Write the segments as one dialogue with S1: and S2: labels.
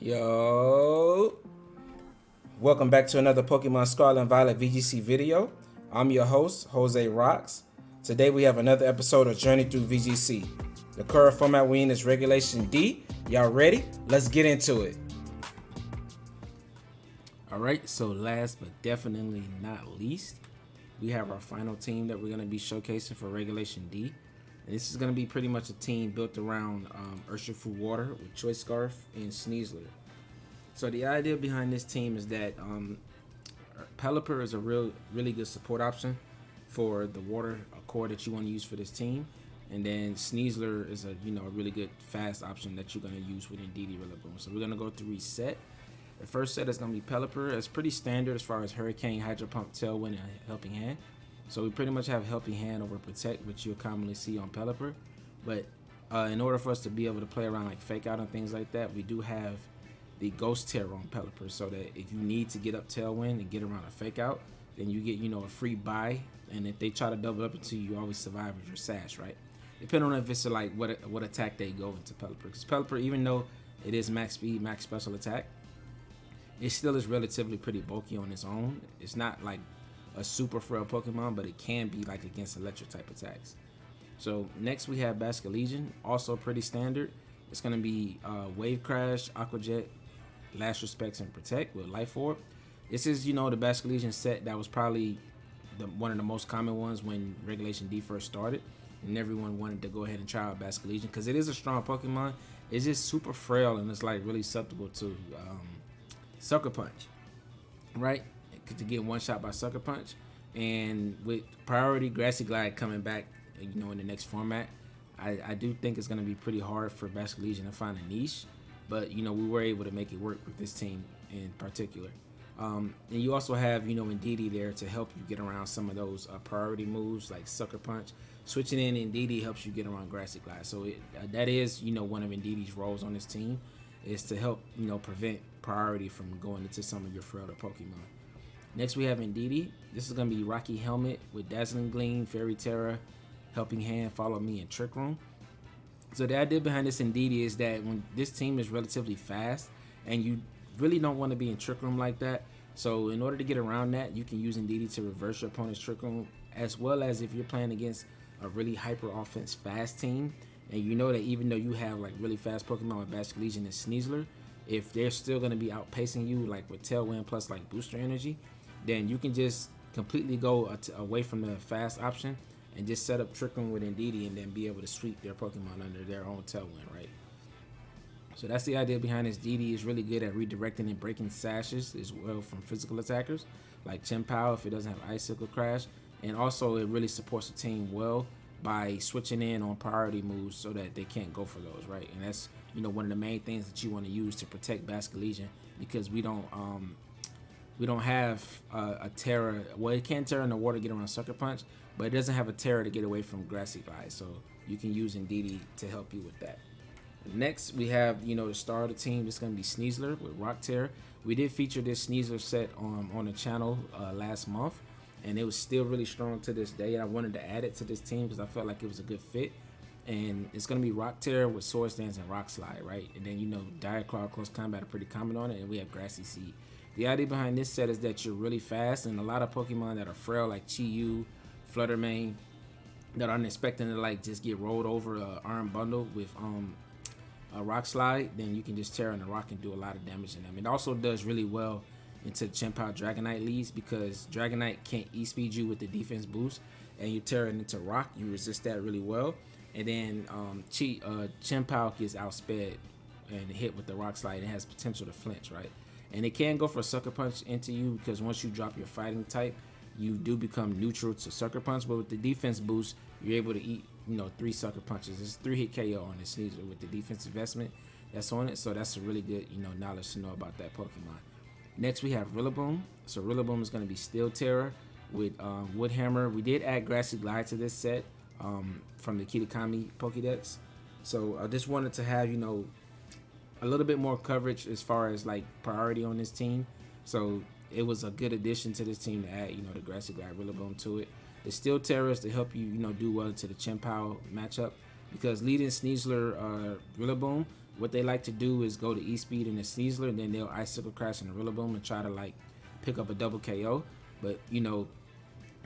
S1: Yo, welcome back to another Pokemon Scarlet and Violet VGC video. I'm your host, Jose Rocks. Today we have another episode of Journey Through VGC. The current format we in is Regulation D. Y'all ready? Let's get into it. Alright, so last but definitely not least, we have our final team that we're going to be showcasing for Regulation D. And this is going to be pretty much a team built around Urshifu Water with Choice Scarf and Sneasler. So the idea behind this team is that Pelliper is a really good support option for the water core that you want to use for this team. And then Sneasler is a really good fast option that you're going to use with Indeedee Rillaboom. So we're going to go through each set. The first set is going to be Pelliper. It's pretty standard as far as Hurricane, Hydro Pump, Tailwind, and Helping Hand. So we pretty much have Helping Hand over Protect, which you'll commonly see on Pelliper. But in order for us to be able to play around like Fake Out and things like that, we do have the Ghost Terror on Pelliper, so that if you need to get up Tailwind and get around a Fake Out, then you get a free buy. And if they try to double up into you, you always survive with your Sash, right? Depending on if it's like what attack they go into Pelliper. Because Pelliper, even though it is max speed, max special attack, it still is relatively pretty bulky on its own. It's not like a super frail Pokemon, but it can be like against electric type attacks. So next we have Basculegion, also pretty standard. It's going to be Wave Crash, Aqua Jet, Last Respects, and Protect with Life Orb. This is the Basculegion set that was probably one of the most common ones when Regulation D first started, and everyone wanted to go ahead and try out Basculegion because it is a strong Pokemon. It's just super frail and it's like really susceptible to Sucker Punch, right? To get one shot by Sucker Punch. And with Priority Grassy Glide coming back in the next format, I do think it's going to be pretty hard for Basculegion to find a niche, but we were able to make it work with this team in particular. And you also have Indeedee there to help you get around some of those priority moves like Sucker Punch. Switching in Indeedee helps you get around Grassy Glide, so that is one of Indeedee's roles on this team, is to help prevent Priority from going into some of your frailer Pokemon. Next we have Indeedee. This is going to be Rocky Helmet with Dazzling Gleam, Fairy Terror, Helping Hand, Follow Me, and Trick Room. So the idea behind this Indeedee is that when this team is relatively fast and you really don't want to be in Trick Room like that, so in order to get around that, you can use Indeedee to reverse your opponent's Trick Room, as well as if you're playing against a really hyper offense fast team, and that even though you have like really fast Pokemon with Basculegion and Sneasler, if they're still going to be outpacing you like with Tailwind plus like Booster Energy, then you can just completely go away from the fast option and just set up Trick Room with Indeedee and then be able to sweep their Pokemon under their own Tailwind, right? So that's the idea behind this. Indeedee is really good at redirecting and breaking sashes as well from physical attackers like Chien-Pao if it doesn't have Icicle Crash. And also it really supports the team well by switching in on priority moves so that they can't go for those, right? And that's one of the main things that you want to use to protect Basculegion, because we don't have a Terra. Well, it can Terra in the water, get around Sucker Punch, but it doesn't have a Terra to get away from Grassy Glide, so you can use Indeedee to help you with that. Next, we have the star of the team. This is going to be Sneasler with Rock Terror. We did feature this Sneasler set on the channel last month, and it was still really strong to this day. I wanted to add it to this team because I felt like it was a good fit. And it's going to be Rock Terror with Swords Dance and Rock Slide, right? And then Dire Claw, Close Combat are pretty common on it, and we have Grassy Seed. The idea behind this set is that you're really fast, and a lot of Pokemon that are frail like Chi-Yu, Fluttermane, that aren't expecting to like just get rolled over arm bundle with a Rock Slide, then you can just tear in the rock and do a lot of damage in them. It also does really well into Chien-Pao Dragonite leads, because Dragonite can't E-speed you with the defense boost, and you tear it into rock, you resist that really well. And then Chien-Pao gets outsped and hit with the Rock Slide and has potential to flinch, right? And it can go for a Sucker Punch into you, because once you drop your fighting type, you do become neutral to Sucker Punch. But with the defense boost, you're able to eat 3 Sucker Punches. It's 3-hit KO on this Sneasler with the defense investment that's on it. So that's a really good knowledge to know about that Pokemon. Next we have Rillaboom. So Rillaboom is going to be Steel Terror with Wood Hammer. We did add Grassy Glide to this set from the Kitakami Pokédex. So I just wanted to have a little bit more coverage as far as like priority on this team. So it was a good addition to this team to add the Grassy Glide Rillaboom to it. The Steel Terror is to help you do well into the Chien-Pao matchup, because leading Sneasler Rillaboom what they like to do is go to E-Speed and the Sneasler, and then they'll Icicle Crash and the Rillaboom and try to like pick up a double KO. But you know,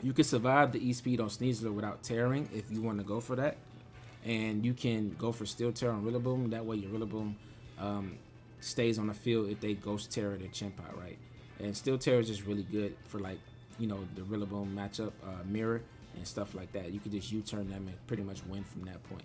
S1: you can survive the E-Speed on Sneasler without tearing if you want to go for that. And you can go for Steel Tear on Rillaboom. That way your Rillaboom stays on the field if they Ghost Tear their Chimpot, right? And Steel Tear is just really good for like, you know, the Rillaboom matchup, mirror, and stuff like that. You can just U-turn them and pretty much win from that point.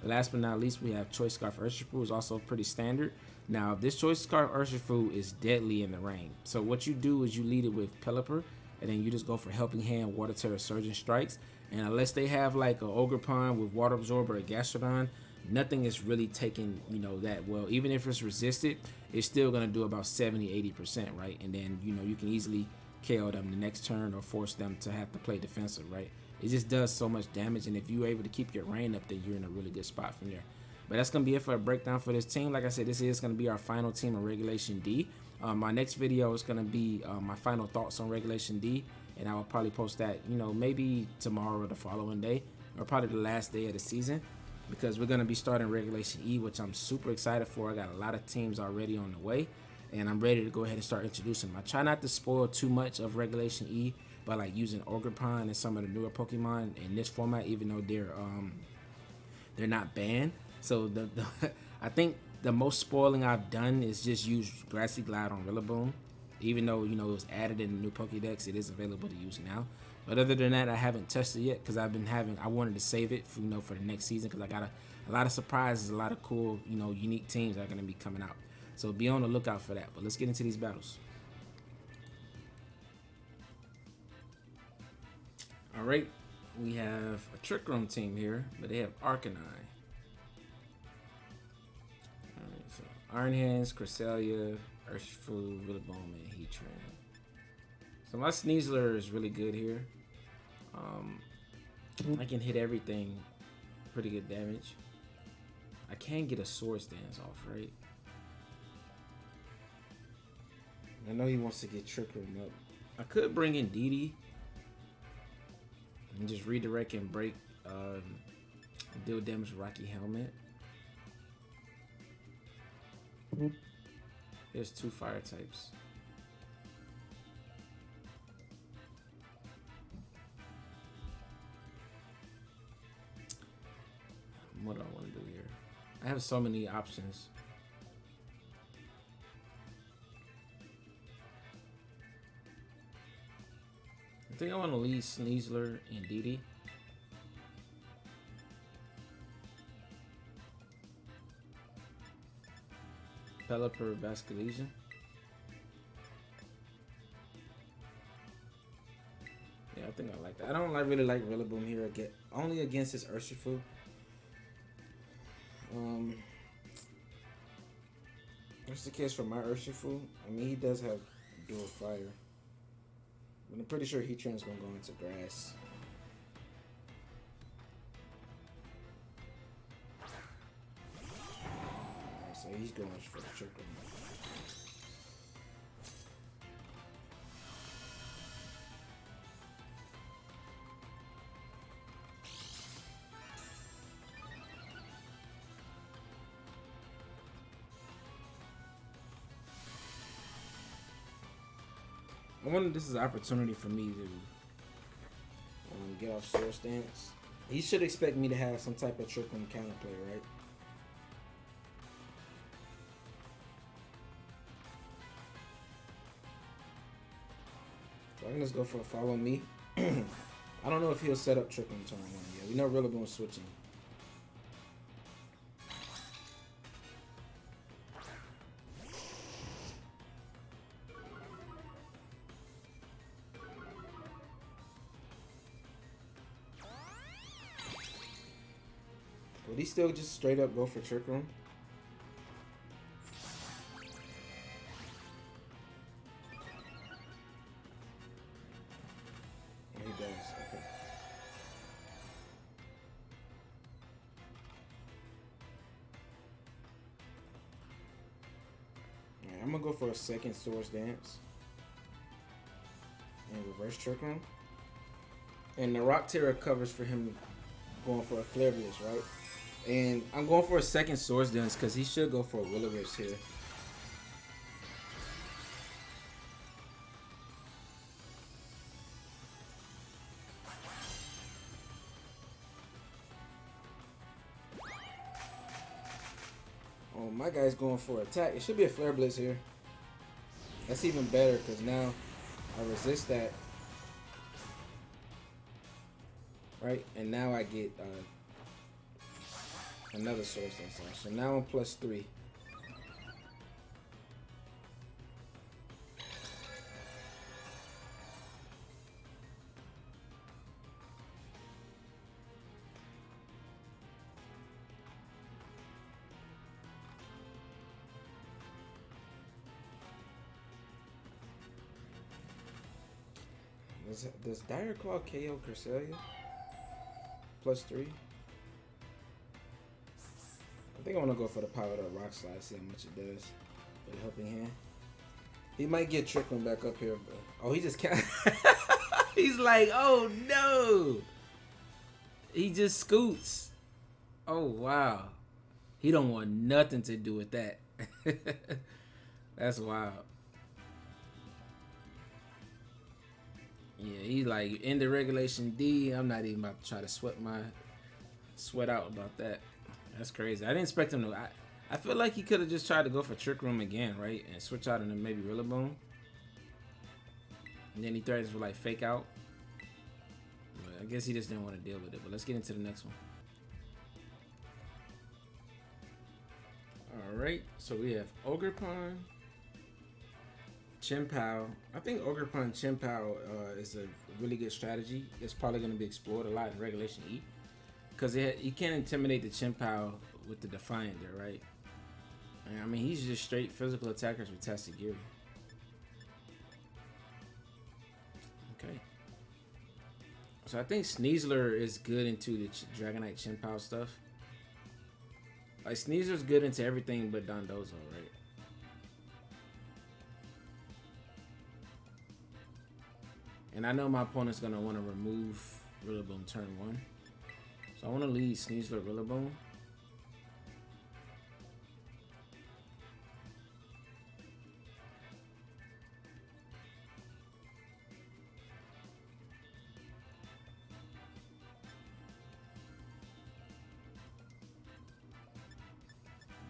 S1: But last but not least, we have Choice Scarf Urshifu, is also pretty standard. Now, this Choice Scarf Urshifu is deadly in the rain. So what you do is you lead it with Pelliper, and then you just go for Helping Hand, Water Terror, Surging Strikes. And unless they have like a Ogre Pond with Water Absorber or a Gastrodon, nothing is really taking, you know, that well. Even if it's resisted, it's still going to do about 70-80%, right? And then, you know, you can easily KO them the next turn or force them to have to play defensive, right? It just does so much damage, and if you're able to keep your rain up, then you're in a really good spot from there. But that's going to be it for a breakdown for this team. Like I said, this is going to be our final team in Regulation D. My next video is going to be my final thoughts on Regulation D, and I will probably post that, you know, maybe tomorrow or the following day, or probably the last day of the season, because we're going to be starting Regulation E, which I'm super excited for. I got a lot of teams already on the way, and I'm ready to go ahead and start introducing them. I try not to spoil too much of Regulation E by like using Ogre Pond and some of the newer Pokemon in this format, even though they're not banned. So I think the most spoiling I've done is just use Grassy Glide on Rillaboom. Even though, you know, it was added in the new Pokédex, it is available to use now. But other than that, I haven't touched it yet because I wanted to save it for, you know, for the next season, because I got a lot of surprises, a lot of cool, you know, unique teams that are going to be coming out. So be on the lookout for that. But let's get into these battles. All right, we have a Trick Room team here, but they have Arcanine. All right, so Iron Hands, Cresselia, Urshifu, Rillaboom, and Heatran. So my Sneasler is really good here. I can hit everything, pretty good damage. I can get a Sword Stance off, right? I know he wants to get Trick Room up. I could bring in Indeedee and just redirect and break, deal damage with Rocky Helmet. There's 2 fire types. What do I want to do here? I have so many options. I think I want to leave Sneasler and Indeedee. Sneasler Basculegion. Yeah, I think I like that. I don't really like Rillaboom here only against his Urshifu. That's the case for my Urshifu. I mean, he does have dual fire, but I'm pretty sure Heatran's gonna go into grass. Alright, so he's going for the Trick Room. I wonder if this is an opportunity for me to get off Sword Stance. He should expect me to have some type of Trick Room counterplay, right? So I can just go for a Follow Me. I don't know if he'll set up Trick Room turn 1 yet. We know Rillaboom's switching. Would he still just straight up go for Trick Room? Oh, he does. Okay. Alright, I'm gonna go for a second Swords Dance and reverse Trick Room. And the Rock Terror covers for him going for a Flareous, right? And I'm going for a second Swords Dance because he should go for a Will-O-Wisp here. Oh, my guy's going for attack. It should be a Flare Blitz here. That's even better because now I resist that. Right? And now I get another Swords Dance. So now I'm +3. Does Dire Claw KO Cresselia? +3. I think I want to go for the Powered Up Rock Slide, see how much it does for the Helping Hand. He might get Trickling back up here, but oh, he just can't. He's like, oh no! He just scoots. Oh wow, he don't want nothing to do with that. That's wild. Yeah, he's like in the Regulation D. I'm not even about to try to sweat out about that. That's crazy. I didn't expect him to. I feel like he could have just tried to go for Trick Room again, right? And switch out into maybe Rillaboom. And then he threatens for like Fake Out. But I guess he just didn't want to deal with it. But let's get into the next one. Alright, so we have Ogerpon, Chien-Pao. I think Ogerpon Chien-Pao is a really good strategy. It's probably going to be explored a lot in Regulation E. Because you can't intimidate the Chien-Pao with the Defiant there, right? I mean, he's just straight physical attackers with Tatsugiri. Okay. So I think Sneasler is good into the Dragonite Chien-Pao stuff. Like, Sneasler's good into everything but Dondozo, right? And I know my opponent's going to want to remove Rillaboom turn 1. So I want to lead Sneasler Rillaboom.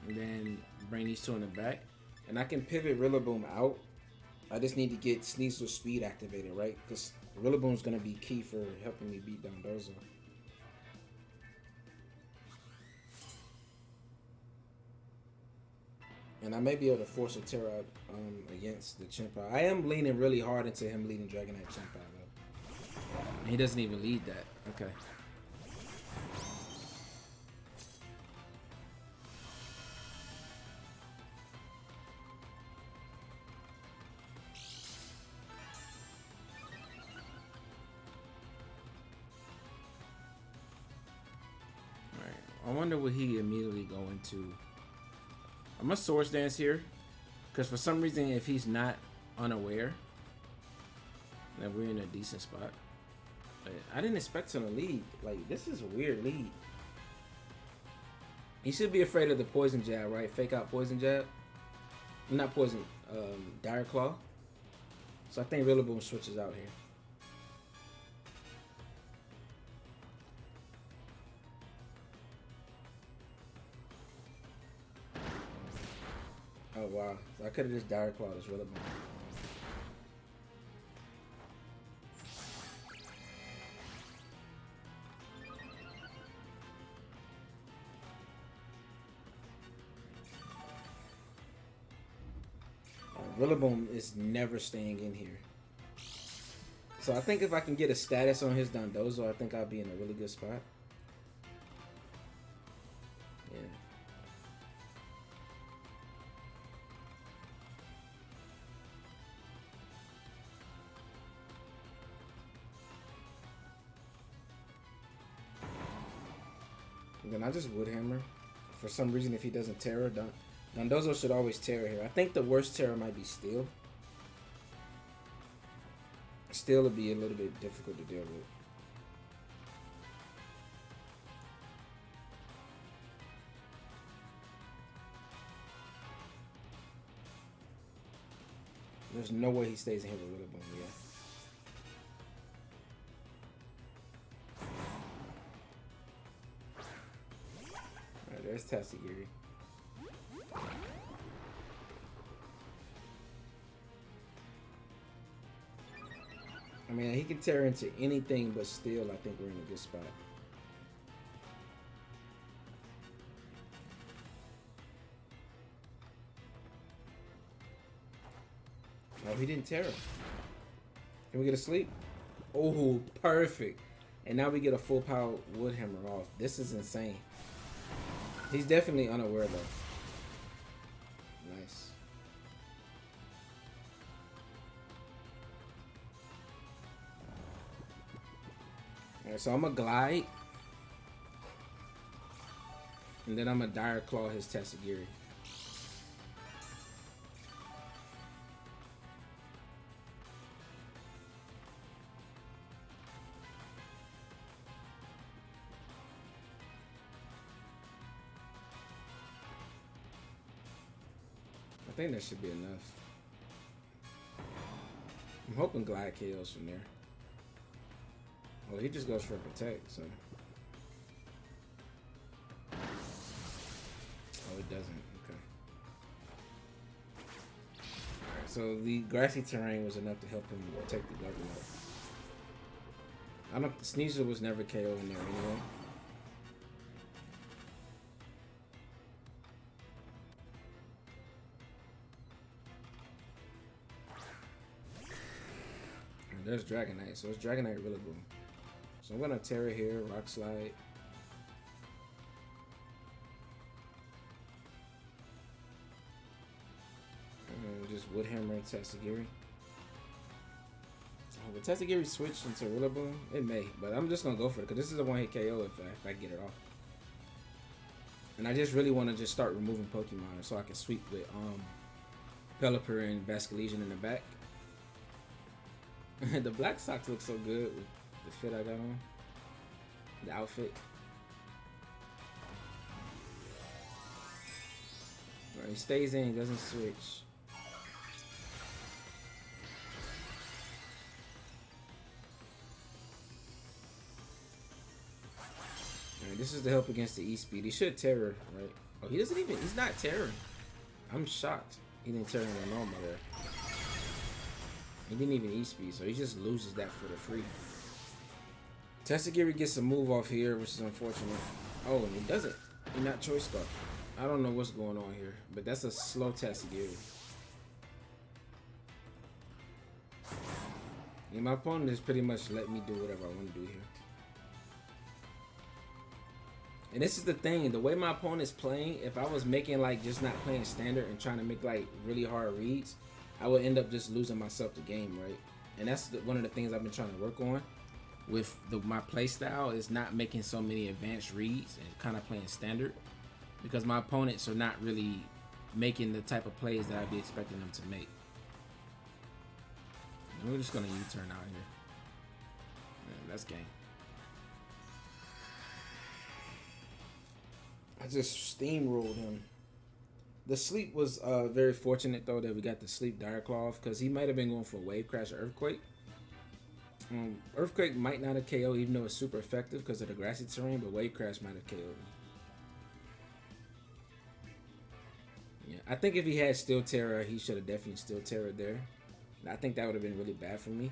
S1: And then bring these two in the back. And I can pivot Rillaboom out. I just need to get Sneasler speed activated, right? Because Rillaboom's going to be key for helping me beat Dondozo. And I may be able to force a Terra against the Chien-Pao. I am leaning really hard into him leading Dragonite Chien-Pao though. And he doesn't even lead that. Okay. Alright. I wonder what he immediately go into. I'm gonna Swords Dance here, because for some reason, if he's not unaware, then we're in a decent spot. But I didn't expect him to lead. Like, this is a weird lead. He should be afraid of the Poison Jab, right? Fake Out Poison Jab. Not Poison, Dire Claw. So I think Rillaboom switches out here. Oh wow, so I could have just Dire Clawed this Rillaboom. Rillaboom is never staying in here. So I think if I can get a status on his Dondozo, I think I'll be in a really good spot. Yeah. And then I just Wood Hammer. For some reason, if he doesn't Terra, Dondozo should always Terra here. I think the worst Terra might be Steel. Steel would be a little bit difficult to deal with. There's no way he stays in here with Rillaboom, yeah. Alright, there's Tatsugiri. I mean, he can tear into anything, but still, I think we're in a good spot. Oh, he didn't tear him. Can we get a sleep? Oh, perfect. And now we get a full power wood hammer off. This is insane. He's definitely unaware though. Nice. Alright, so I'm gonna glide. And then I'm gonna dire claw his Tatsugiri. I think that should be enough. I'm hoping Glide KOs from there. Well, he just goes for a protect, so. Oh, it doesn't. Okay. Alright, so the grassy terrain was enough to help him take the level up. I don't. Sneasler was never KO in there anyway. There's Dragonite, so it's Dragonite Rillaboom. So I'm gonna Terra here, Rock Slide. And just Wood Hammer and Tatsugiri. Oh, but Tatsugiri switched into Rillaboom? It may, but I'm just gonna go for it, because this is a one-hit KO if I get it off. And I just really want to just start removing Pokemon so I can sweep with Pelliper and Basculegion in the back. The black socks look so good with the fit I got on. The outfit. Right, he stays in, doesn't switch. Alright, this is the help against the E-Speed. He should Terror, right? Oh, he doesn't even, he's not Terroring. I'm shocked. He didn't Terror on normal there. He didn't even E-Speed, so he just loses that for the free. Tatsugiri gets a move off here, which is unfortunate. Oh, and he doesn't. He's not Choice Scarf. I don't know what's going on here, but that's a slow Tatsugiri. Yeah, my opponent is pretty much letting me do whatever I want to do here. And this is the thing, the way my opponent's playing, if I was making like just not playing standard and trying to make like really hard reads, I would end up just losing myself the game, right? And that's one of the things I've been trying to work on with my play style is not making so many advanced reads and kind of playing standard, because my opponents are not really making the type of plays that I'd be expecting them to make. And we're just gonna U-turn out here. Man, that's game. I just steamrolled him. The sleep was very fortunate though that we got the sleep Dire Claw because he might have been going for Wave Crash or Earthquake. Earthquake might not have KO even though it's super effective because of the grassy terrain, but Wave Crash might have KO'd me. Yeah, I think if he had Steel Terror, he should have definitely Steel Terror there. And I think that would have been really bad for me.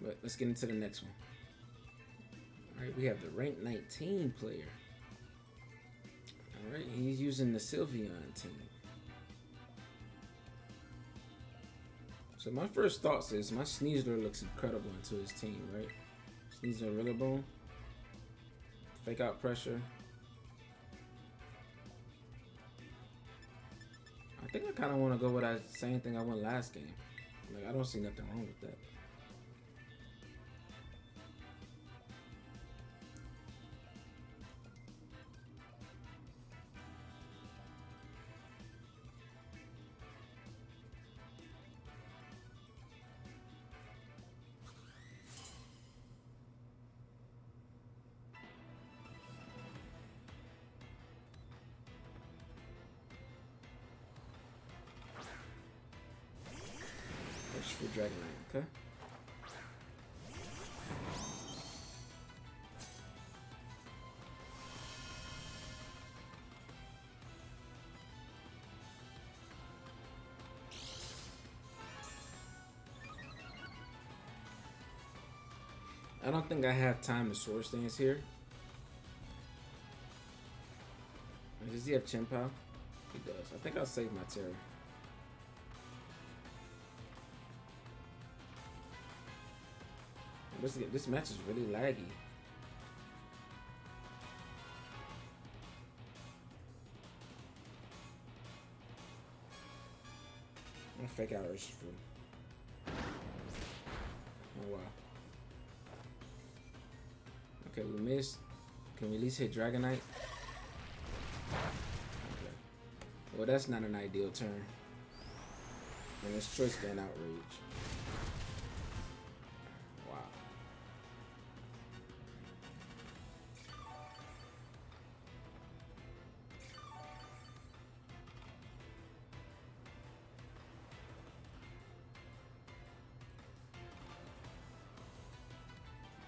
S1: But let's get into the next one. Alright, we have the rank 19 player. Alright, he's using the Sylveon team. So my first thoughts is my Sneasler looks incredible into his team, right? Sneasler Rillaboom. Fake out pressure. I think I kind of want to go with that same thing I went last game. Like, I don't see nothing wrong with that. Urshifu Dragonite, okay. I don't think I have time to Sword Stance here. Does he have Chien-Pao? He does. I think I'll save my Terra. This match is really laggy. I'm gonna fake out Urshifu. Oh wow. Okay, we missed. Can we at least hit Dragonite? Okay. Well, that's not an ideal turn. And it's Choice Band Outrage. Wow.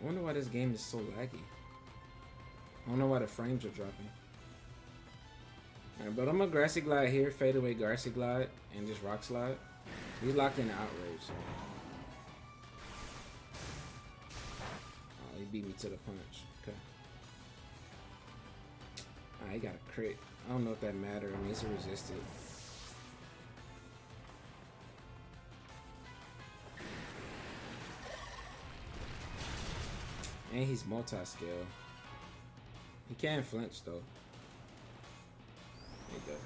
S1: I wonder why this game is so laggy. I don't know why the frames are dropping. Alright, but I'm gonna Grassy Glide here, fade away Grassy Glide, and just Rock Slide. He's locked in Outrage, so. Oh, he beat me to the punch. Okay. Alright, he got a crit. I don't know if that matters. I mean, it's a resisted. And he's multi-scale. He can flinch though. He doesn't.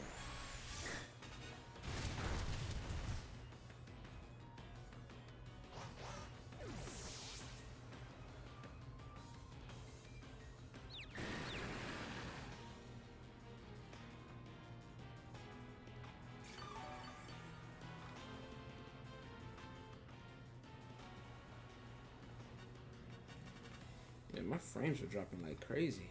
S1: Yeah, my frames are dropping like crazy.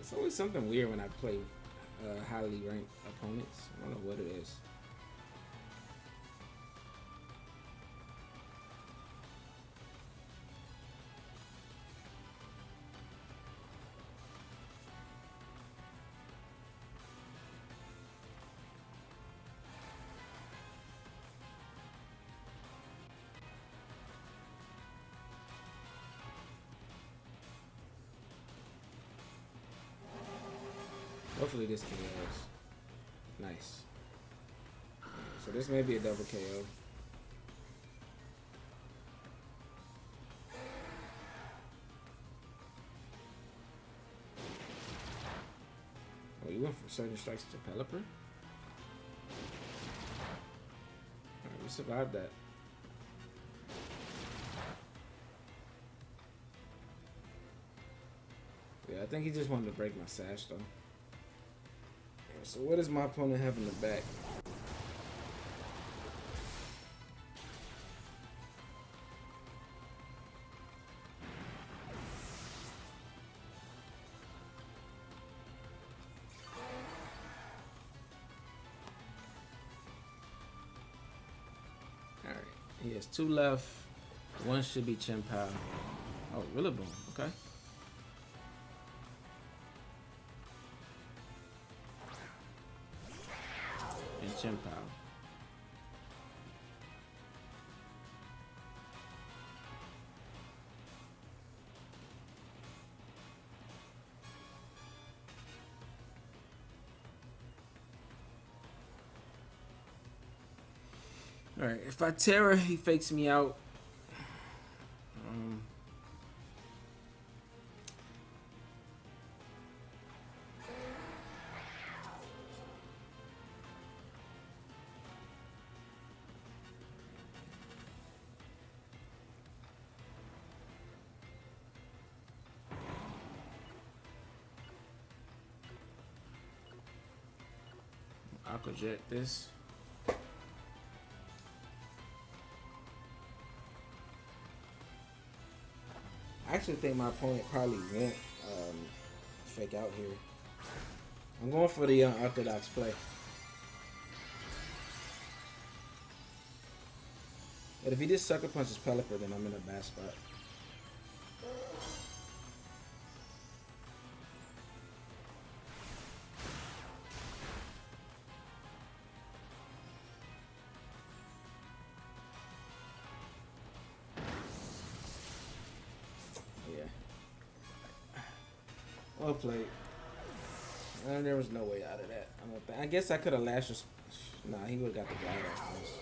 S1: It's always something weird when I play highly ranked opponents. I don't know what it is. Hopefully this KOs. Nice. So this may be a double KO. Oh, you went for certain strikes to Pelliper? Alright, we survived that. Yeah, I think he just wanted to break my sash though. So what does my opponent have in the back? Alright, he has 2 left. 1 should be Chien-Pao. Oh, Rillaboom, okay. Chien-Pao. Alright, if I Terra, he fakes me out. Aqua Jet this. I actually think my opponent probably won't fake out here. I'm going for the unorthodox play. But if he just sucker punches Pelliper, then I'm in a bad spot. Yeah. Well played. There was no way out of that. I don't think. I guess I could have lashed. Nah, he would have got the glide off first.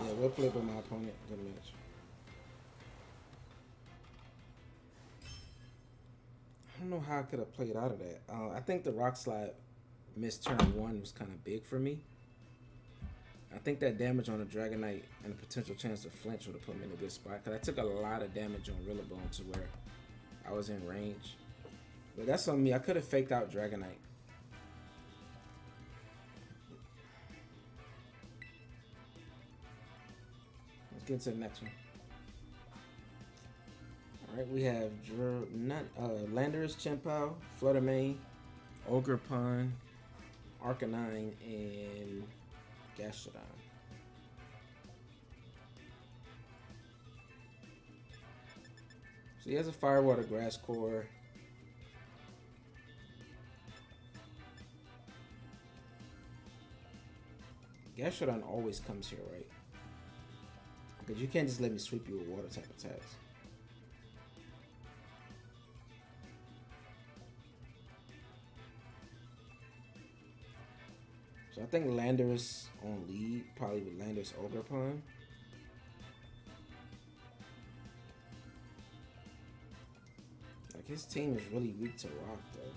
S1: Yeah, we'll play by my opponent. Good match. I don't know how I could have played out of that. I think the rock slide missed turn 1 was kind of big for me. I think that damage on a Dragonite and a potential chance to flinch would have put me in a good spot. Because I took a lot of damage on Rillaboom to where I was in range. But that's on me. I could have faked out Dragonite. Let's get to the next one. Alright, we have Landorus, Chimpow, Fluttermane, Ogerpon, Arcanine, and Gastrodon. So he has a Firewater Grass Core. Gastrodon always comes here, right? Because you can't just let me sweep you with water type attacks. So I think Landorus on lead, probably with Landorus Ogerpon. Like his team is really weak to rock though.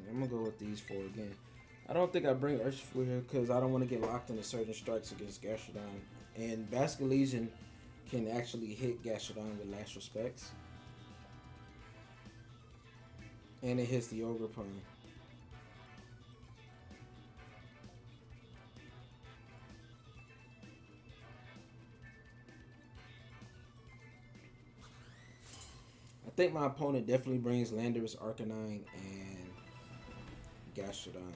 S1: I'm gonna go with these 4 again. I don't think I bring Urshifu here because I don't want to get locked into certain strikes against Gastrodon. And Basculegion can actually hit Gastrodon with last respects. And it hits the Ogerpon. I think my opponent definitely brings Landorus, Arcanine, and Gastrodon.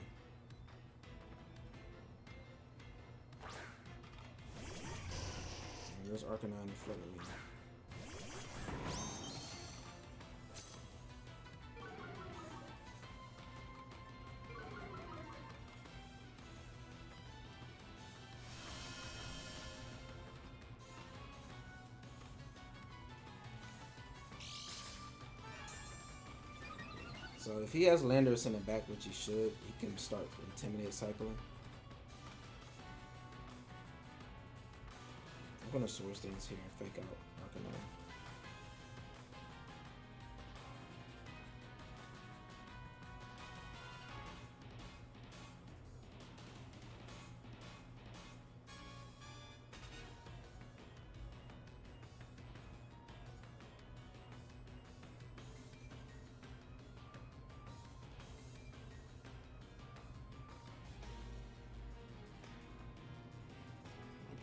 S1: There's Arcanine in front of me. So if he has Landorus in the back, which he should, he can start Intimidate cycling. I'm gonna Swords Dance here and fake out Arcanine.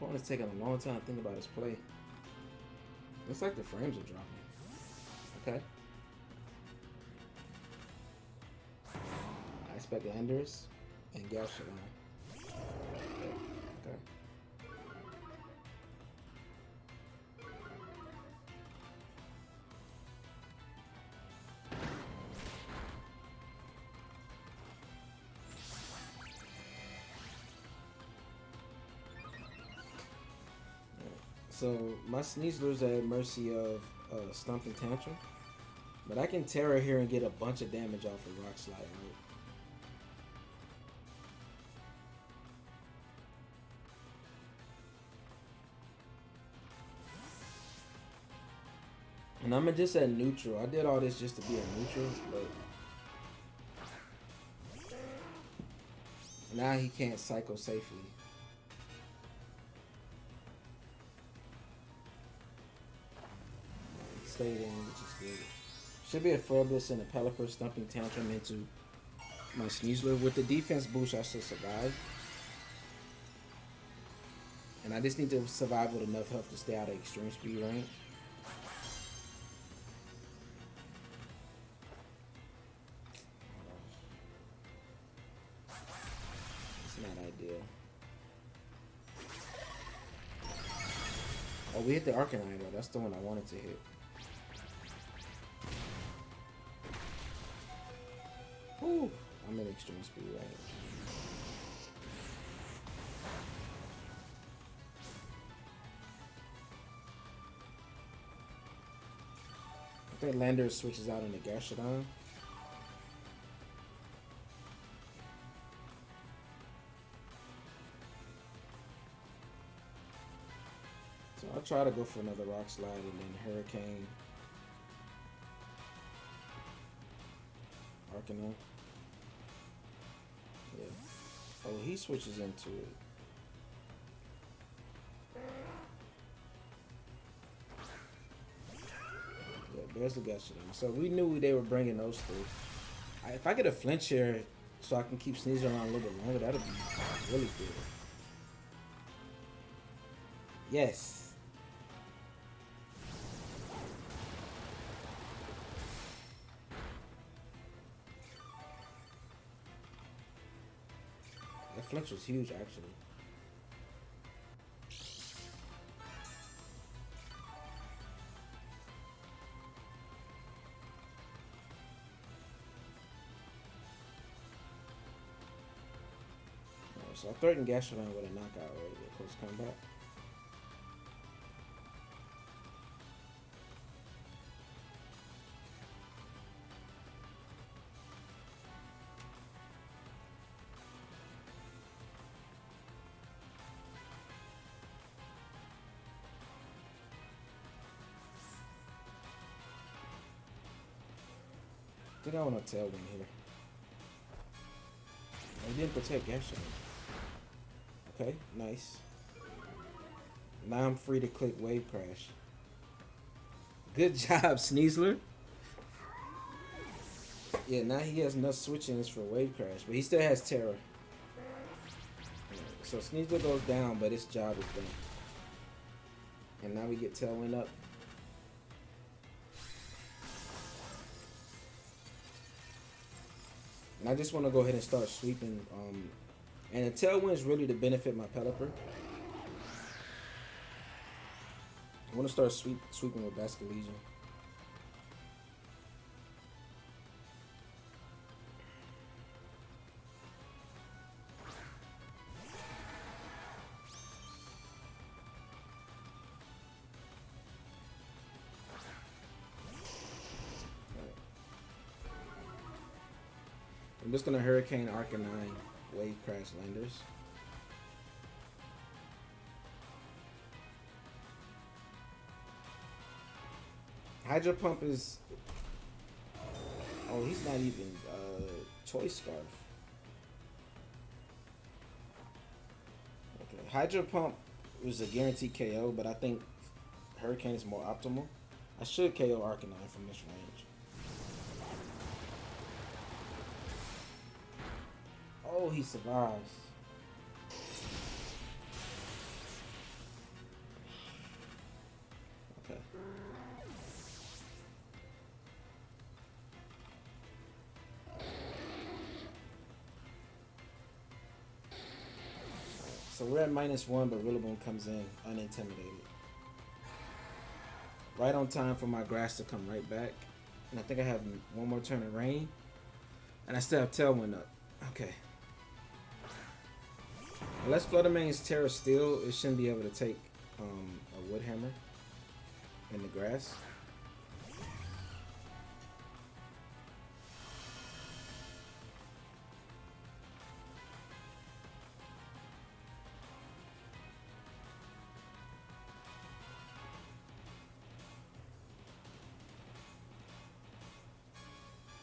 S1: Opponent's taking a long time to think about his play. Looks like the frames are dropping. Okay. I expect Landorus and Gastrodon. Okay. So my Sneasler's at mercy of Stump and Tantrum, but I can Terra here and get a bunch of damage off of Rock Slide, right? And I'm just at neutral. I did all this just to be a neutral, but Now he can't cycle safely. He stayed in, which is good. Should be a Furbless and a Pelliper stumping tantrum into my Sneasler. With the defense boost, I should survive. And I just need to survive with enough health to stay out of extreme speed range. It's not ideal. Oh, we hit the Arcanine though. That's the one I wanted to hit. Whew, I'm in extreme speed range. I think Lander switches out into Gashadon. So I'll try to go for another Rock Slide and then Hurricane. Arcanine. Yeah. Oh, he switches into it. Yeah, there's the Gashadon. So we knew they were bringing those through. If I get a flinch here so I can keep Sneasler around a little bit longer, that'll be really good. Yes. That flinch was huge, actually. Alright, so I threatened Gashadon with a knockout right there, close combat. I think I want a Tailwind here. I didn't protect Gashadon. Okay, nice. Now I'm free to click Wave Crash. Good job, Sneasler. Yeah, now he has enough switchings for Wave Crash, but he still has Terror. So Sneasler goes down, but his job is done. And now we get Tailwind up. And I just want to go ahead and start sweeping. And the Tailwind is really to benefit my Pelliper. I want to start sweeping with Basculegion. I'm just going to Hurricane Arcanine, Wave Crash Landers. Hydro Pump is... Oh, he's not even Choice Scarf. Okay, Hydro Pump was a guaranteed KO, but I think Hurricane is more optimal. I should KO Arcanine from this range. Oh, he survives. Okay. So we're at -1, but Rillaboom comes in unintimidated. Right on time for my grass to come right back. And I think I have one more turn of rain. And I still have Tailwind up. Okay. Unless Fluttermane's Terra Steel, it shouldn't be able to take a Wood Hammer in the grass.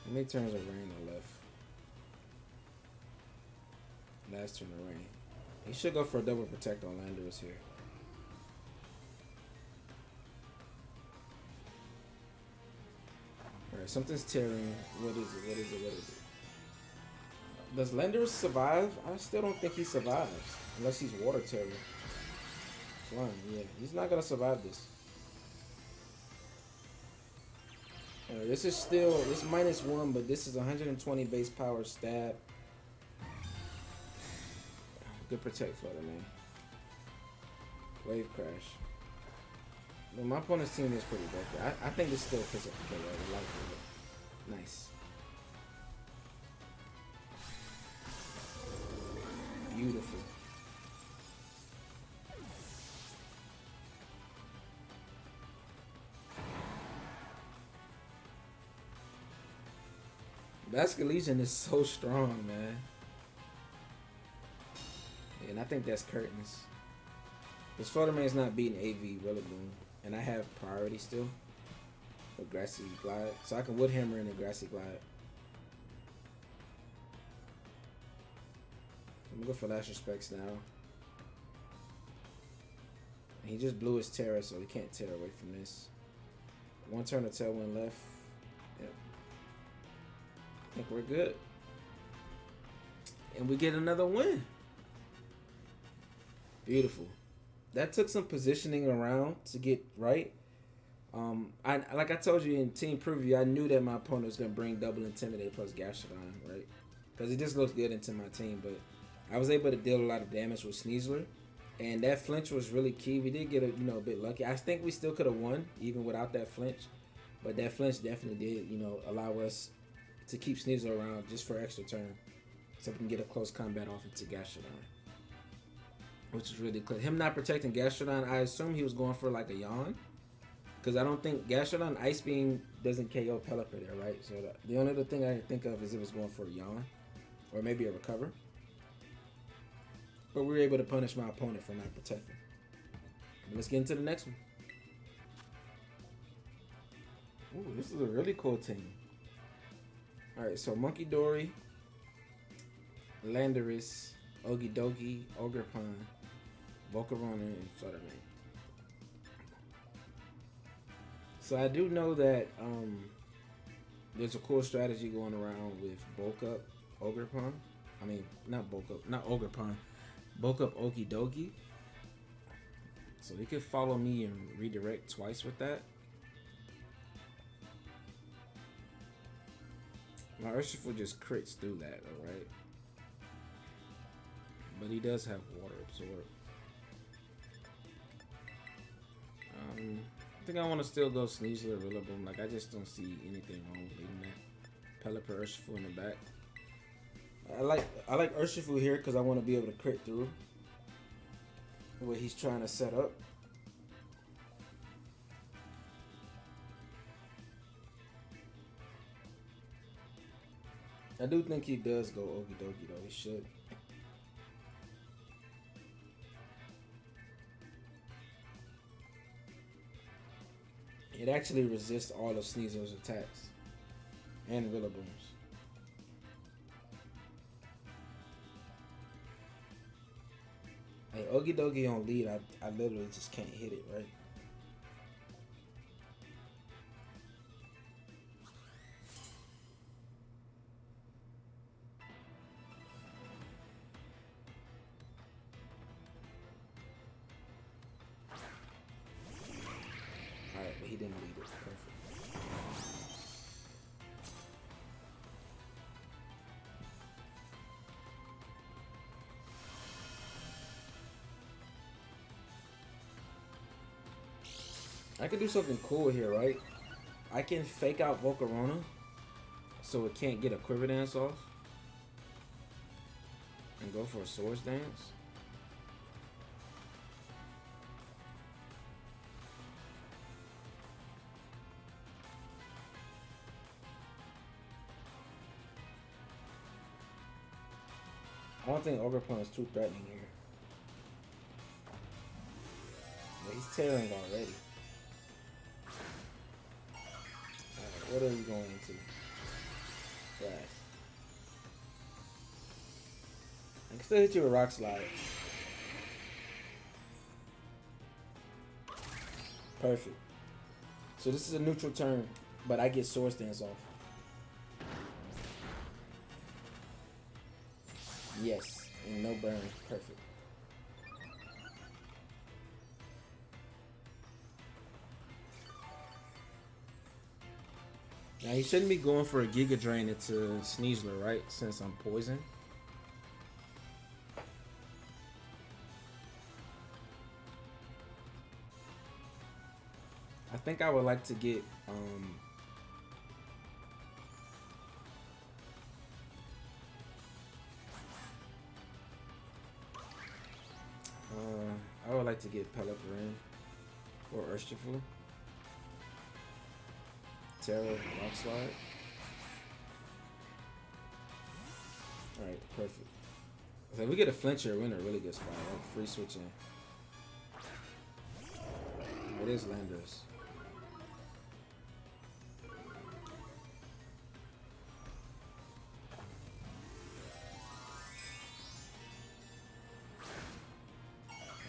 S1: How many turns of rain are left? last turn of rain. He should go for a double protect on Landorus here. Alright, something's tearing. What is it? What is it? What is it? Does Landorus survive? I still don't think he survives. Unless he's water tearing. Flying, yeah. He's not gonna survive this. This is still, it's -1, but this is 120 base power stab. Good protect flutter, man. Wave crash. Well, my opponent's team is pretty broken. I think this still picks up the KO. I like it. Nice. Beautiful. Basculegion is so strong, man. And I think that's curtains. This photo man's not beating AV Rillaboom. And I have priority still with Grassy Glide. So I can Wood Hammer in a Grassy Glide. I'm gonna go for Last Respects now. And he just blew his Terra, so he can't tear away from this. One turn of Tailwind left. Yep. I think we're good. And we get another win. Beautiful. That took some positioning around to get right. Like I told you in team preview, I knew that my opponent was gonna bring double Intimidate plus Gastrodon, right? Because it just looks good into my team. But I was able to deal a lot of damage with Sneasler, and that flinch was really key. We did get a bit lucky. I think we still could have won even without that flinch, but that flinch definitely did allow us to keep Sneasler around just for extra turn, so we can get a close combat off into Gastrodon. Which is really clear. Him not protecting Gastrodon, I assume he was going for like a yawn. Because I don't think Gastrodon Ice Beam doesn't KO Pelliper there, right? So the only other thing I can think of is it was going for a yawn. Or maybe a recover. But we were able to punish my opponent for not protecting. But let's get into the next one. Ooh, this is a really cool team. Alright, so Monkey Dory, Landorus, Okidogi, Ogerpon, Volcarona, and Fluttermane. So I do know that there's a cool strategy going around with bulk up Ogerpon. I mean, not bulk up, not Ogerpon. Bulk up Okidogi. So he could follow me and redirect twice with that. My Urshifu just crits through that, alright? But he does have water absorb. I think I want to still go Sneasler Rillaboom. Like, I just don't see anything wrong with leaving that Pelliper Urshifu in the back. I like Urshifu here because I want to be able to crit through what he's trying to set up. I do think he does go Okidogi though. He should. It actually resists all of Sneasler's attacks and Rillaboom's. Hey, Okidogi on lead, I literally just can't hit it, right? Alright, but he didn't lead it. Perfect. I could do something cool here, right? I can fake out Volcarona so it can't get a Quiver Dance off and go for a Swords Dance. I don't think Ogerpon is too threatening here. But he's tearing already. Alright, what are we going into? Flash. can still hit you with Rock Slide. Perfect. So this is a neutral turn, but I get Sword Stance off. Yes, and no burn. Perfect. Now he shouldn't be going for a Giga Drain into Sneasler, right? Since I'm poisoned. I think I would like to get I would like to get Pelliper in or Urshifu. Terra, Rock Slide. Alright, perfect. So if we get a flincher, we're in a really good spot. Like free switching. It is Landers.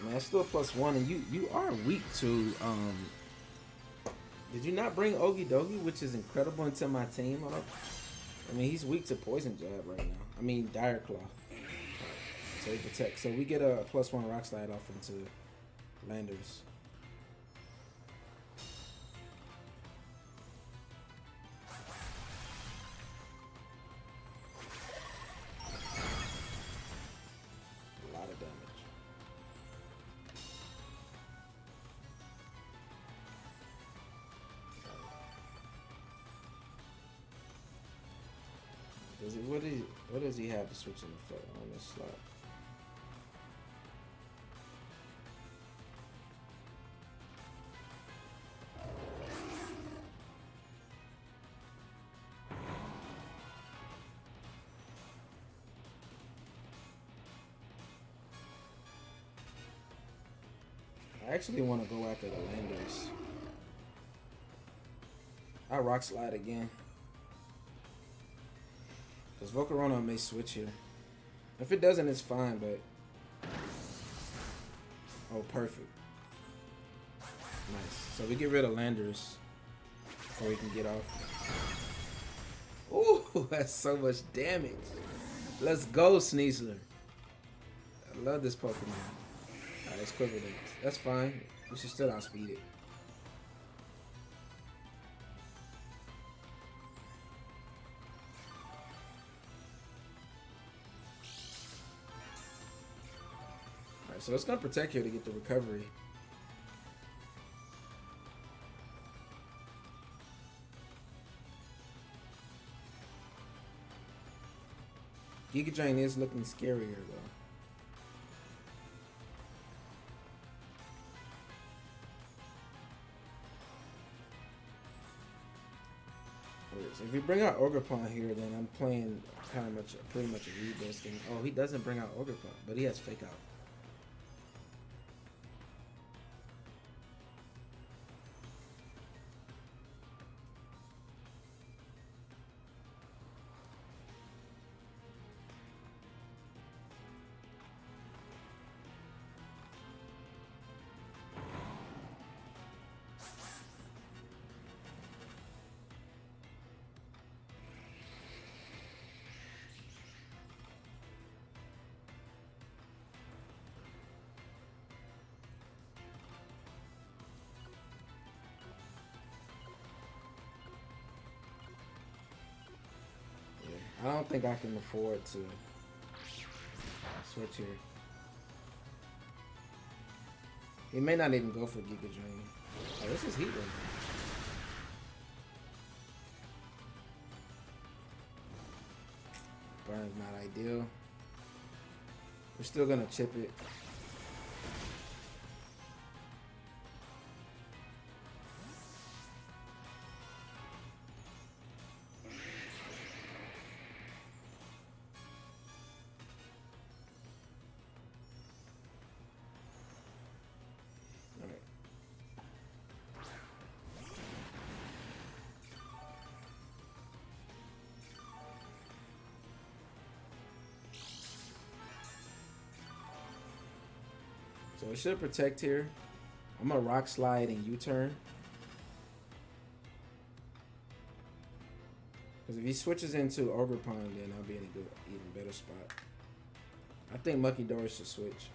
S1: Man, it's still +1, and you are weak to did you not bring Ogie Dogie, which is incredible, into my team? I mean, he's weak to Poison Jab right now. I mean, Dire Claw. So he protects. So we get a +1 Rock Slide off into Landers. A lot of damage. What does he have to switch in effect on this slot? I actually want to go after the Landers. I Rock Slide again. Because Volcarona may switch here. If it doesn't, it's fine, but... Oh, perfect. Nice. So we get rid of Landers before we can get off. Ooh, that's so much damage. Let's go, Sneasler. I love this Pokemon. Alright, it's Quiver Dance. That's fine. We should still outspeed it. So it's gonna protect here to get the recovery. Giga Drain is looking scarier though. So if you bring out Ogerpon here, then I'm playing pretty much a rebuild game. Oh, he doesn't bring out Ogerpon, but he has Fake Out. I don't think I can afford to switch here. He may not even go for Giga Drain. Oh, this is Heat Wave. Burn's not ideal. We're still gonna chip it. Well, it should protect here. I'm gonna Rock Slide and U-turn. Because if he switches into Ogerpon, then I'll be in a good, even better spot. I think Monkey Dory should switch.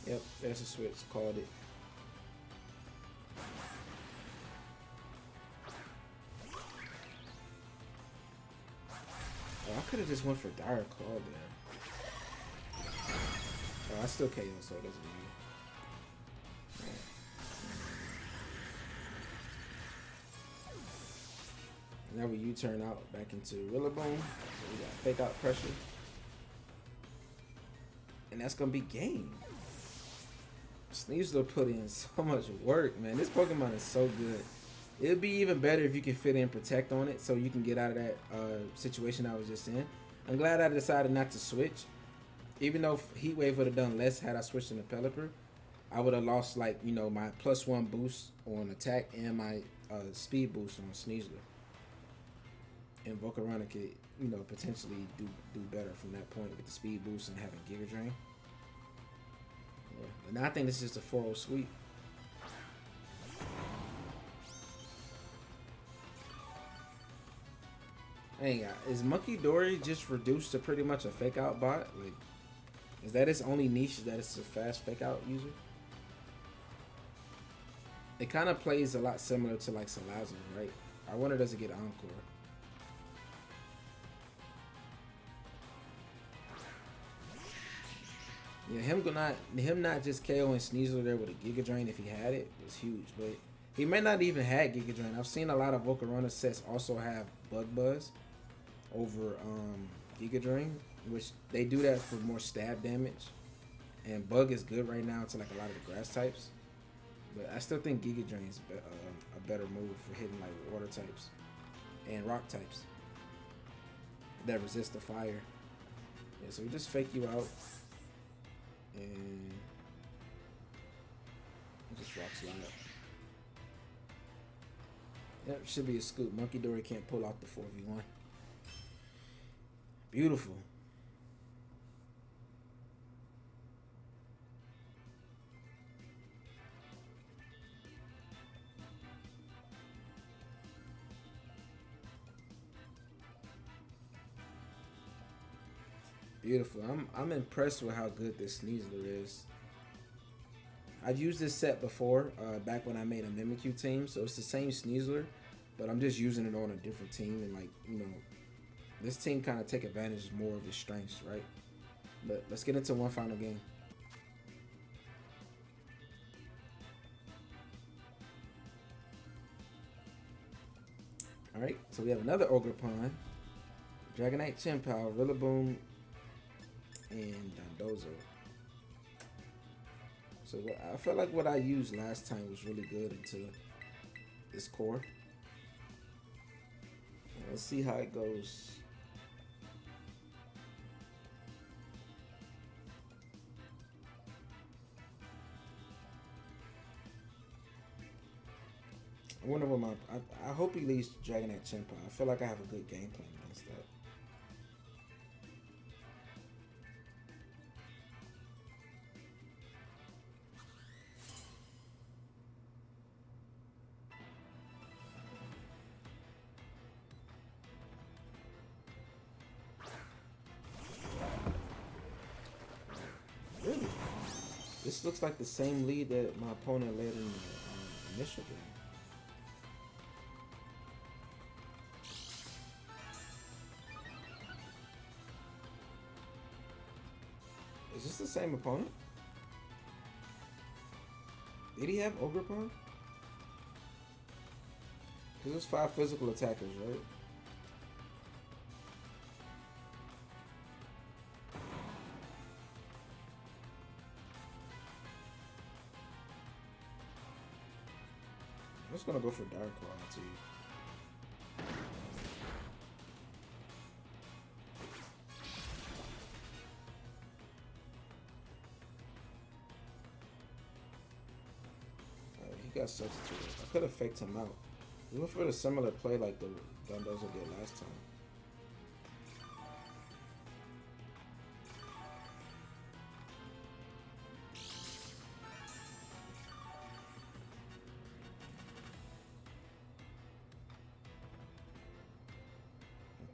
S1: Yep, there's a switch. Called it. Oh, I could have just went for Dire Claw there. Oh, I still KO, so it doesn't matter. Now we U-turn out back into Rillaboom. We got Fake Out Pressure. And that's gonna be game. Sneasler put in so much work, man. This Pokemon is so good. It'd be even better if you can fit in Protect on it so you can get out of that situation I was just in. I'm glad I decided not to switch. Even though Heat Wave would have done less had I switched into Pelliper, I would have lost, like, you know, my +1 boost on attack and my speed boost on Sneasler. And Volcarona could, you know, potentially do better from that point with the speed boost and having Giga Drain. Yeah. But now I think this is just a 4-0 sweep. Hey, is Monkey Dory just reduced to pretty much a fake out bot? Like, is that its only niche, that it's a fast fake out user? It kind of plays a lot similar to like Salazzle, right? I wonder, does it get Encore? Yeah, him not just KOing Sneasler there with a Giga Drain if he had it was huge, but he may not even have Giga Drain. I've seen a lot of Volcarona sets also have Bug Buzz over Giga Drain, which they do that for more stab damage. And Bug is good right now to like a lot of the grass types, but I still think Giga Drain is a better move for hitting like water types and rock types that resist the fire. Yeah, so we just fake you out. And just Rock Slide. That should be a scoop. Monkey Dory can't pull out the 4v1. Beautiful. Beautiful. I'm impressed with how good this Sneasler is. I've used this set before, back when I made a Mimikyu team, so it's the same Sneasler, but I'm just using it on a different team, and like, you know, this team kind of take advantage more of his strengths, right? But let's get into one final game. Alright, so we have another Ogerpon, Dragonite Chien-Pao, Rillaboom, and Dondozo. So I felt like what I used last time was really good into this core. Let's see how it goes. I wonder what I hope he leads Dragonite Chien-Pao. I feel like I have a good game plan against that. Really? This looks like the same lead that my opponent led in the initial game. Is this the same opponent? Did he have Ogerpon? Because there's 5 physical attackers, right? I'm just gonna go for Dark Claw too. he got substituted. I could have faked him out. We went for the similar play like the Dondozo did last time.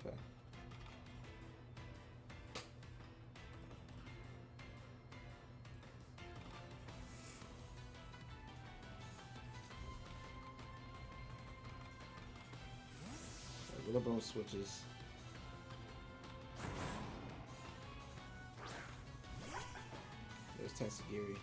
S1: Okay. Rillaboom switches. There's Tatsugiri.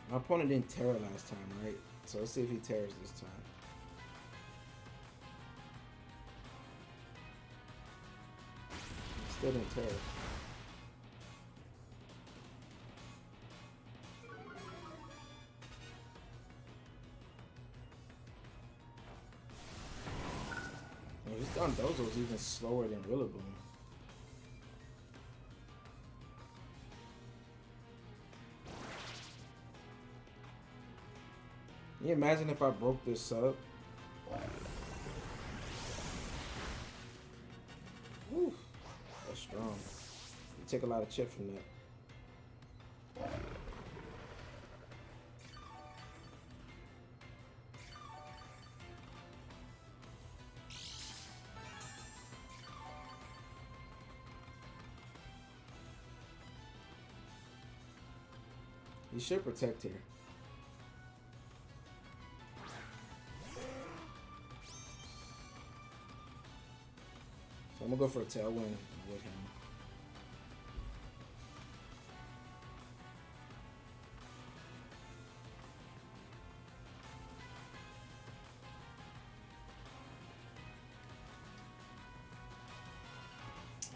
S1: My opponent didn't tear it last time, right? So let's see if he tears this time. Still didn't tear it. This Dondozo is even slower than Rillaboom. Can you imagine if I broke this up? Whew, that's strong. You take a lot of chip from that. You should protect here. So I'm gonna go for a tailwind with him.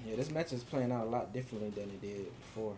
S1: Yeah, this match is playing out a lot differently than it did before.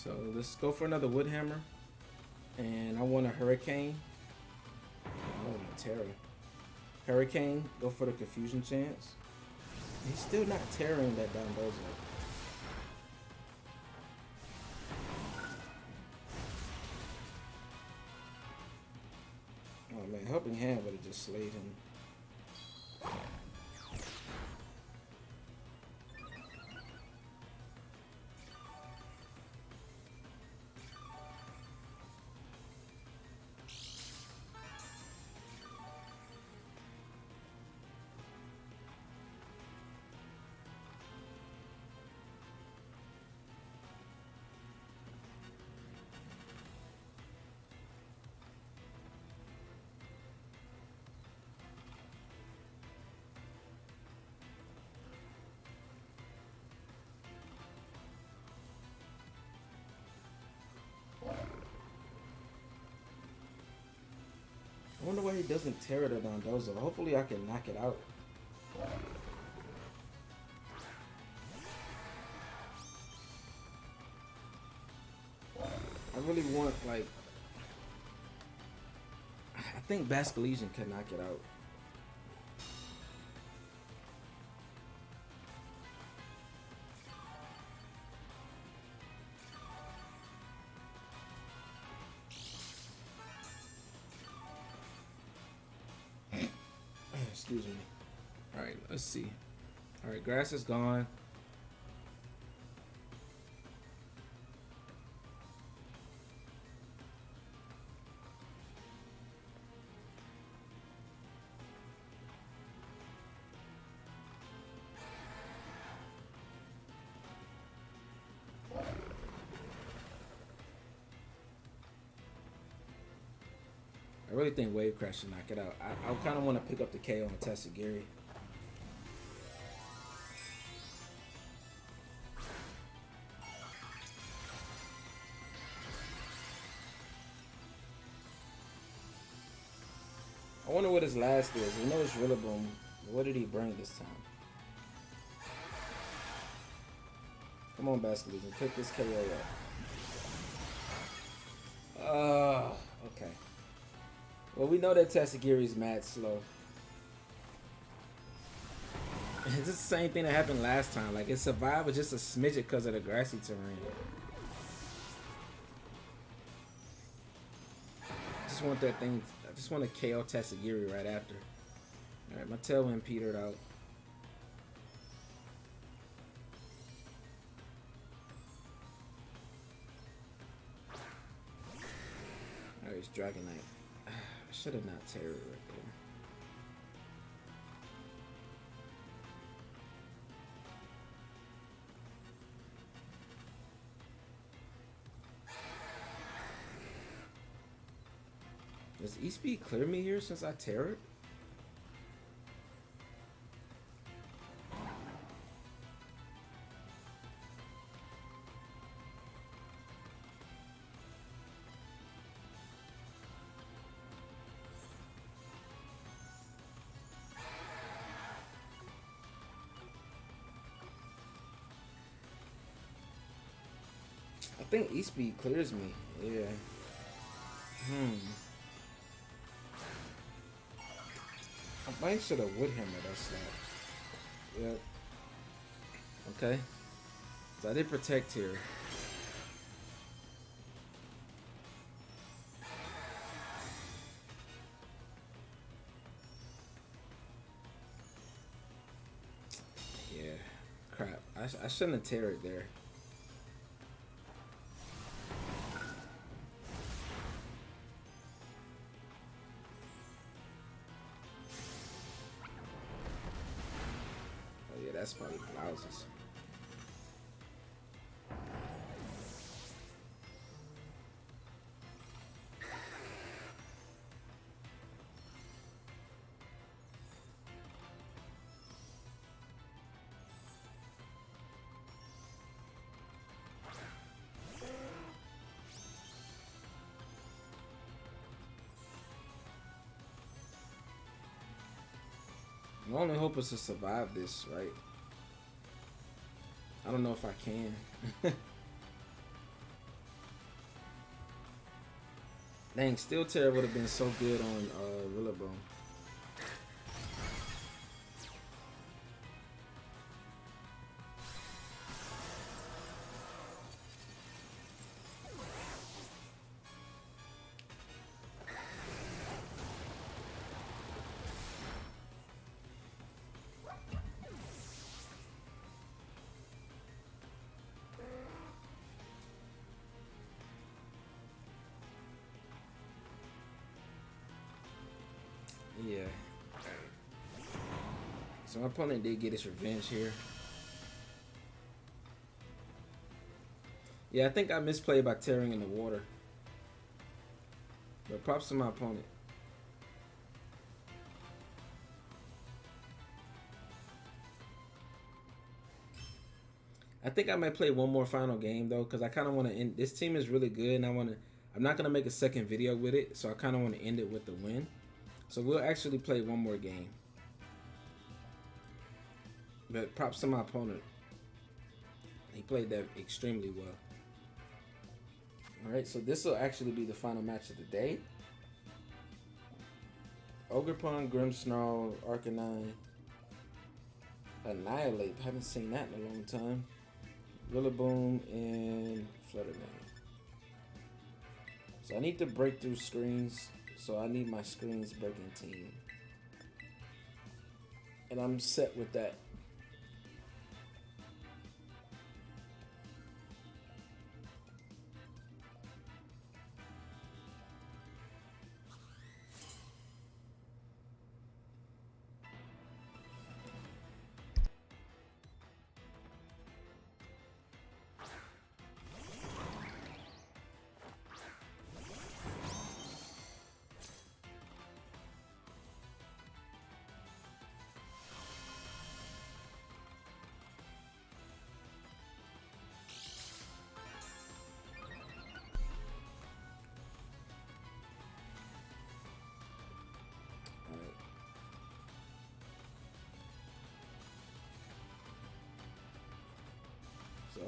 S1: So let's go for another Wood Hammer. And I want a Hurricane. I want a Terra. Hurricane, go for the Confusion chance. He's still not tearing that Dondozo. Oh man, Helping Hand would have just slayed him. I wonder why he doesn't tear it at Dondozo. Hopefully I can knock it out. I really want, like... I think Basculegion can knock it out. Excuse me. Alright, let's see. Alright, grass is gone. I really think Wave Crash should knock it out. I kind of want to pick up the KO on Tatsugiri. I wonder what his last is. We know it's Rillaboom. What did he bring this time? Come on, Basculegion. Pick this KO up. Okay. Well, we know that Tatsugiri's mad slow. It's the same thing that happened last time. Like, it survived with just a smidget because of the grassy terrain. I just want that thing. I just want to KO Tatsugiri right after. Alright, my Tailwind petered out. Alright, it's Dragonite. I should have not Terror right there. Does E-Speed clear me here since I Terrored? I think E-Speed clears me. Yeah. I might should have Wood Hammer that slap. Yep. Okay. So I did protect here. Yeah. Crap. I shouldn't have terrored there. That's probably blouses. My only hope is to survive this, right? I don't know if I can. Dang, Steel Terror would have been so good on Rillaboom. Yeah. So my opponent did get his revenge here. Yeah, I think I misplayed by tearing in the water. But props to my opponent. I think I might play one more final game though, because I kind of want to end. This team is really good, and I'm not gonna make a second video with it, so I kind of want to end it with the win. So we'll actually play one more game. But props to my opponent. He played that extremely well. Alright, so this will actually be the final match of the day. Ogerpon, Grimmsnarl, Arcanine, Annihilate. Haven't seen that in a long time. Rillaboom and Fluttermane. So I need to break through screens. So I need my screens breaking team. And I'm set with that.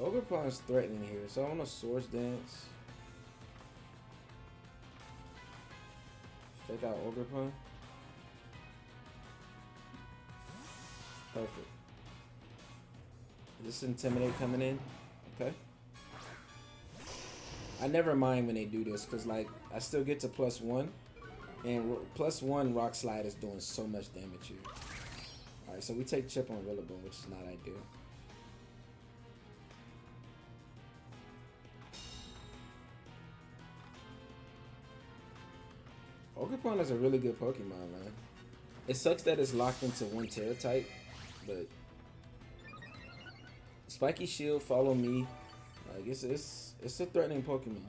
S1: Ogerpon is threatening here, so I want to Source Dance. Fake out Ogerpon. Perfect. Is this Intimidate coming in? Okay. I never mind when they do this, because like I still get to +1. And +1 Rock Slide is doing so much damage here. Alright, so we take chip on Rillaboom, which is not ideal. Ogerpon is a really good Pokemon, man. It sucks that it's locked into one Terra type, but Spiky Shield, Follow Me, like it's a threatening Pokemon.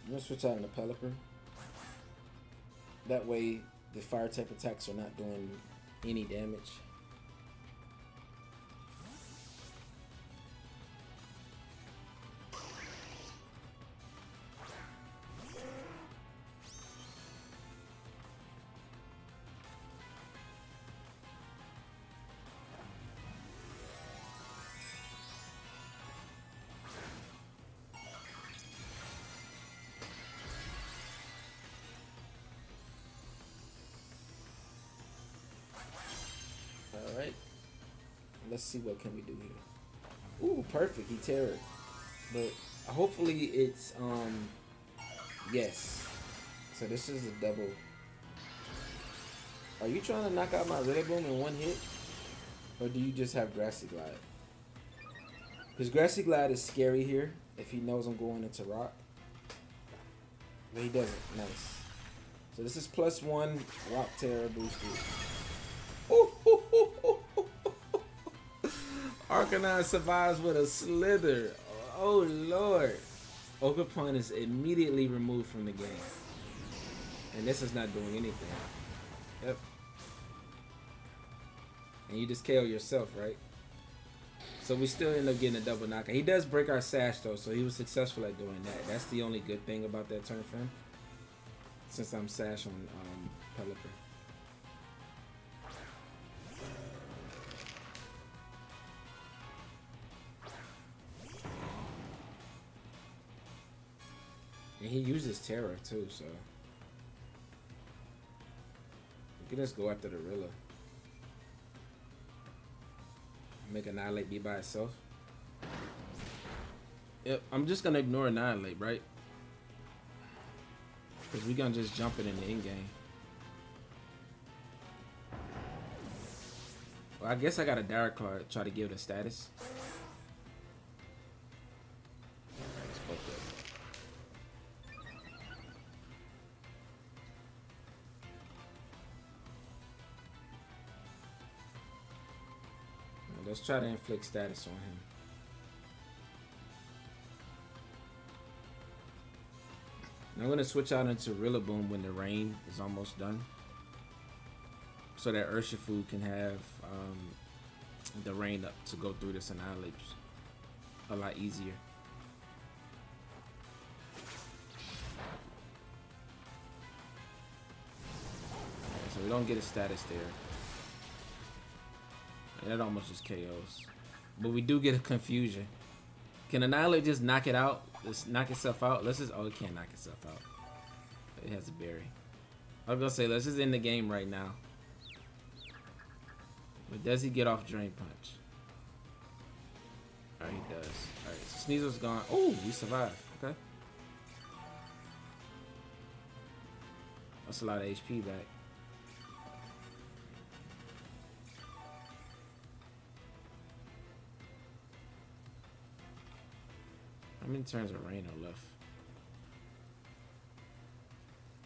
S1: I'm gonna switch out into Pelliper. That way, the fire type attacks are not doing any damage. Alright. Let's see what can we do here. Ooh, perfect. He terrored. But hopefully it's yes. So this is a double. Are you trying to knock out my Rillaboom in one hit? Or do you just have Grassy Glide? Because Grassy Glide is scary here if he knows I'm going into rock. But he doesn't. Nice. So this is +1 Rock Terror boosted. Arcanine survives with a Slither. Oh lord. Ogerpon is immediately removed from the game. And this is not doing anything. Yep. And you just KO yourself, right? So we still end up getting a double knockout. He does break our Sash though, so he was successful at doing that. That's the only good thing about that turn for him. Since I'm Sash on Pelliper. And he uses Terror too, so we can just go after the Rilla. Make Annihilate be by itself. Yep, I'm just gonna ignore Annihilate, right? Because we're gonna just jump it in the end game. Well, I guess I got a Direct Claw to try to give it a status. Let's try to inflict status on him. Now I'm going to switch out into Rillaboom when the rain is almost done. So that Urshifu can have the rain up to go through this Annihilate a lot easier. So we don't get a status there. That almost just KOs. But we do get a confusion. Can Annihilate just knock it out? Just knock itself out? Let's just... Oh, it can't knock itself out. It has a berry. I was going to say, let's just end the game right now. But does he get off Drain Punch? Alright, he does. Alright, so Sneasler's gone. Oh, we survived. Okay. That's a lot of HP back. How many turns of rain are left?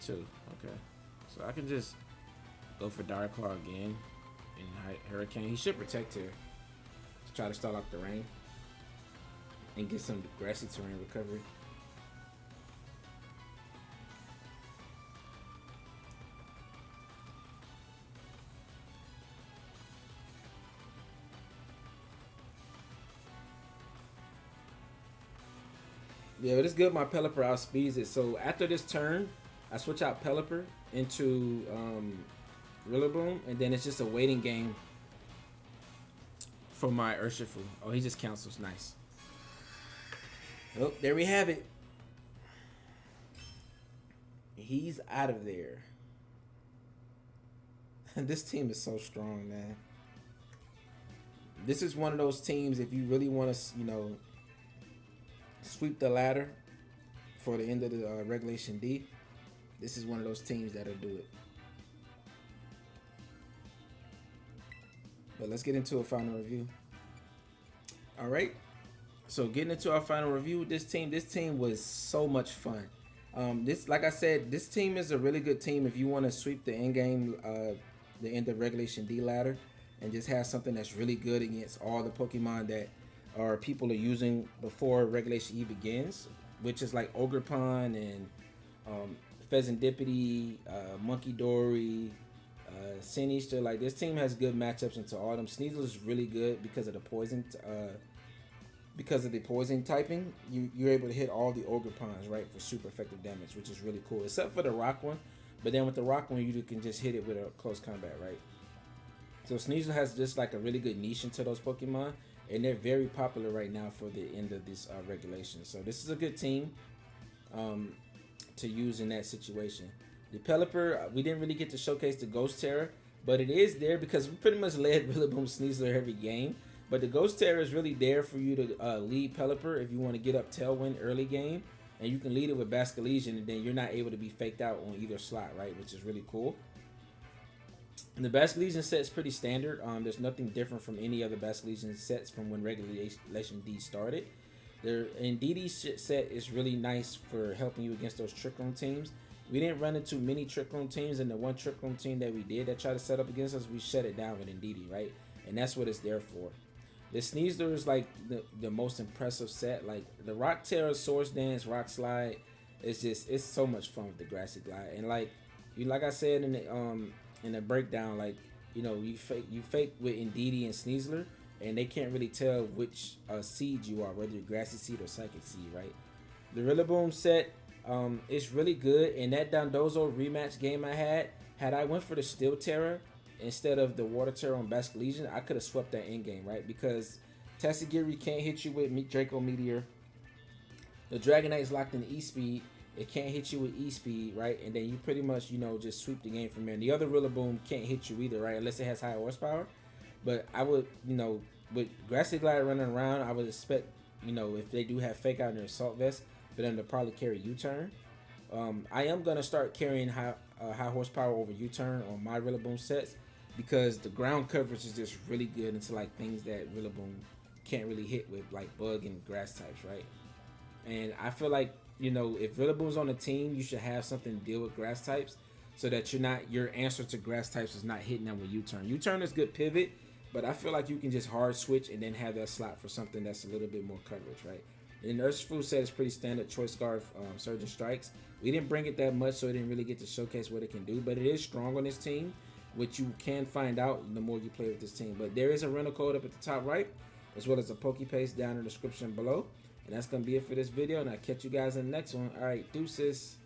S1: 2. Okay. So I can just go for Direct Claw again and Hurricane. He should protect here to try to stall out the rain and get some grassy terrain recovery. Yeah, but it's good my Pelliper outspeeds it. So after this turn, I switch out Pelliper into Rillaboom, and then it's just a waiting game for my Urshifu. Oh, he just cancels. Nice. Oh, there we have it. He's out of there. This team is so strong, man. This is one of those teams, if you really want to, you know, sweep the ladder for the end of the Regulation D, this is one of those teams that'll do it. But let's get into a final review. All right. So getting into our final review, this team was so much fun. Like I said, this team is a really good team if you want to sweep the end game, the end of Regulation D ladder, and just have something that's really good against all the Pokemon that people are using before Regulation E begins, which is like Ogerpon and Pheasantipity, Monkey Dory, Sneasler. Like, this team has good matchups into all of them. Sneasler is really good because of the poison. Because of the poison typing, you're able to hit all the Ogerpons, right, for super effective damage, which is really cool. Except for the rock one, but then with the rock one, you can just hit it with a close combat, right? So Sneasler has just like a really good niche into those Pokemon, and they're very popular right now for the end of this regulation. So this is a good team to use in that situation. The Pelliper, we didn't really get to showcase the Ghost Terror, but it is there because we pretty much led Rillaboom Sneasler every game. But the Ghost Terror is really there for you to lead Pelliper if you want to get up Tailwind early game. And you can lead it with Basculegion, and then you're not able to be faked out on either slot, right? Which is really cool. And the Basculegion set is pretty standard. There's nothing different from any other Basculegion sets from when Regulation D started. The Indeedee set is really nice for helping you against those Trick Room teams. We didn't run into many Trick Room teams, and the one Trick Room team that we did that tried to set up against us, we shut it down with Indeedee, right? And that's what it's there for. The Sneasler is like the most impressive set. Like the Rock Terror, Swords Dance, Rock Slide, it's so much fun with the Grassy Glide. And like I said in the breakdown, like, you know, you fake with Indeedee and Sneasler, and they can't really tell which seed you are, whether you're Grassy Seed or Psychic Seed, right? The Rillaboom set is really good. And that Dondozo rematch game I had I went for the Steel Terror instead of the Water Terror on Basculegion, I could have swept that end game, right? Because Tessagiri can't hit you with Draco Meteor. The Dragonite's locked in E-Speed. It can't hit you with E-Speed, right? And then you pretty much, you know, just sweep the game from there. And the other Rillaboom can't hit you either, right? Unless it has high horsepower. But I would, you know, with Grassy Glide running around, I would expect, you know, if they do have Fake Out in their Assault Vest, for them to probably carry U-Turn. I am going to start carrying high horsepower over U-Turn on my Rillaboom sets, because the ground coverage is just really good into like things that Rillaboom can't really hit with, like bug and grass types, right? And I feel like, you know, if Rillaboom's on a team, you should have something to deal with grass types, so that your answer to grass types is not hitting them with U-Turn. U-Turn is good pivot, but I feel like you can just hard switch and then have that slot for something that's a little bit more coverage, right? And the Urshifu set is pretty standard. Choice Scarf, Surgeon Strikes. We didn't bring it that much, so it didn't really get to showcase what it can do, but it is strong on this team, which you can find out the more you play with this team. But there is a rental code up at the top right, as well as a PokePaste down in the description below. And that's going to be it for this video, and I'll catch you guys in the next one. All right, deuces.